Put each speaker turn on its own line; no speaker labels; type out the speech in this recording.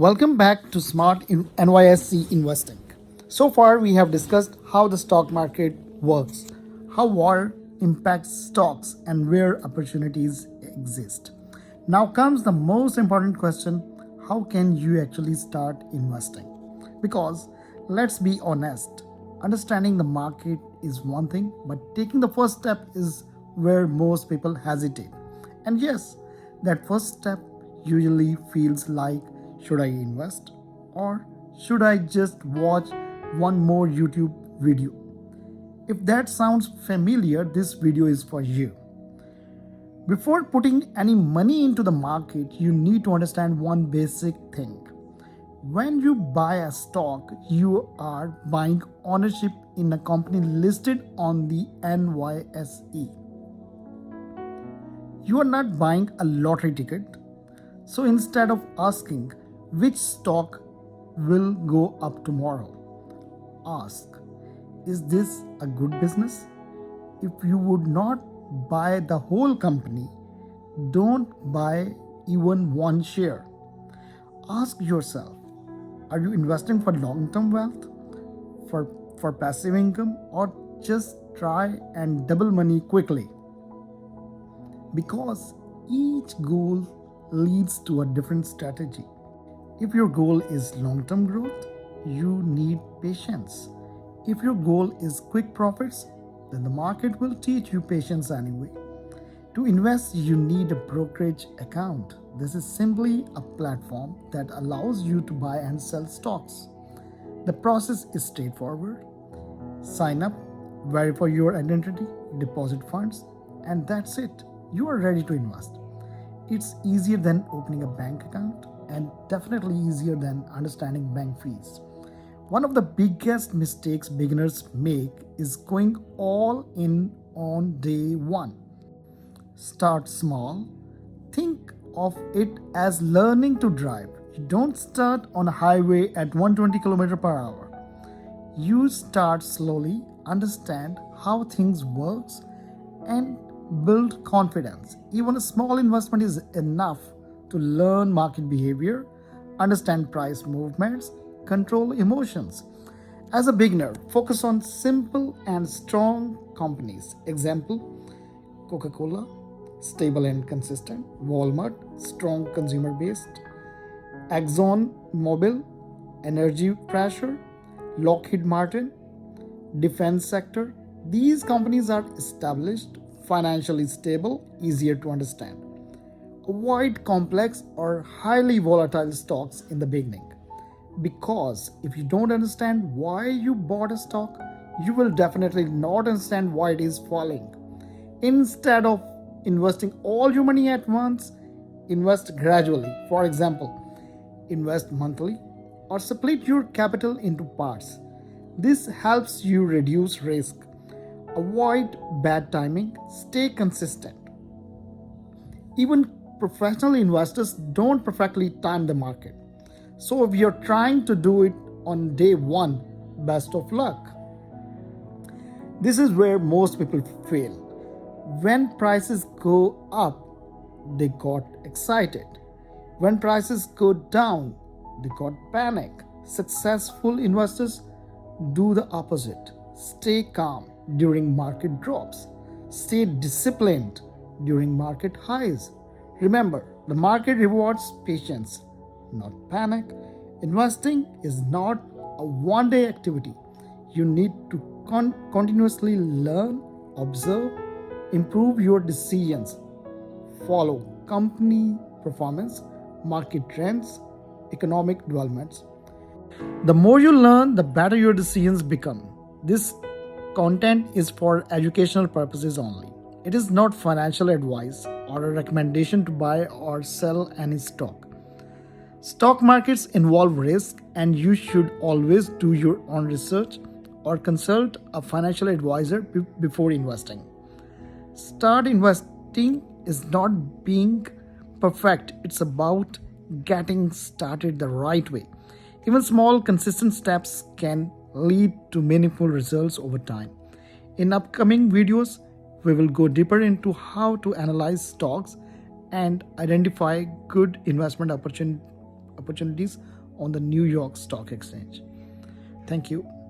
Welcome back to Smart NYSE Investing. So far, we have discussed how the stock market works, how war impacts stocks, and where opportunities exist. Now comes the most important question: how can you actually start investing? Because let's be honest, understanding the market is one thing, but taking the first step is where most people hesitate. And yes, that first step usually feels like, should I invest or should I just watch one more YouTube video? If that sounds familiar, this video is for you. Before putting any money into the market, you need to understand one basic thing. When you buy a stock, you are buying ownership in a company listed on the NYSE. You are not buying a lottery ticket. So instead of asking which stock will go up tomorrow, ask, is this a good business? If you would not buy the whole company, don't buy even one share. Ask yourself, are you investing for long-term wealth, for passive income, or just try and double money quickly? Because each goal leads to a different strategy. If your goal is long-term growth, you need patience. If your goal is quick profits, then the market will teach you patience anyway. To invest, you need a brokerage account. This is simply a platform that allows you to buy and sell stocks. The process is straightforward. Sign up, verify your identity, deposit funds, and that's it. You are ready to invest. It's easier than opening a bank account and definitely easier than understanding bank fees. One of the biggest mistakes beginners make is going all in on day one. Start small. Think of it as learning to drive. You don't start on a highway at 120 km/h. You start slowly, understand how things works, and build confidence. Even a small investment is enough to learn market behavior, understand price movements, control emotions. As a beginner, focus on simple and strong companies. Example, Coca-Cola, stable and consistent; Walmart, strong consumer based; ExxonMobil, energy pressure; Lockheed Martin, defense sector. These companies are established, financially stable, easier to understand. Avoid complex or highly volatile stocks in the beginning, because if you don't understand why you bought a stock, you will definitely not understand why it is falling. Instead of investing all your money at once, invest gradually. For example, invest monthly or split your capital into parts. This helps you reduce risk. Avoid bad timing, stay consistent. Even professional investors don't perfectly time the market. So if you're trying to do it on day one, best of luck. This is where most people fail. When prices go up, they got excited. When prices go down, they got panic. Successful investors do the opposite. Stay calm during market drops. Stay disciplined during market highs. Remember, the market rewards patience, not panic. Investing is not a one-day activity. You need to continuously learn, observe, improve your decisions, follow company performance, market trends, economic developments. The more you learn, the better your decisions become. This content is for educational purposes only. It is not financial advice or a recommendation to buy or sell any stock. Stock markets involve risk, and you should always do your own research or consult a financial advisor before investing. Start investing is not being perfect, it's about getting started the right way. Even small, consistent steps can lead to meaningful results over time. In upcoming videos, we will go deeper into how to analyze stocks and identify good investment opportunities on the New York Stock Exchange. Thank you.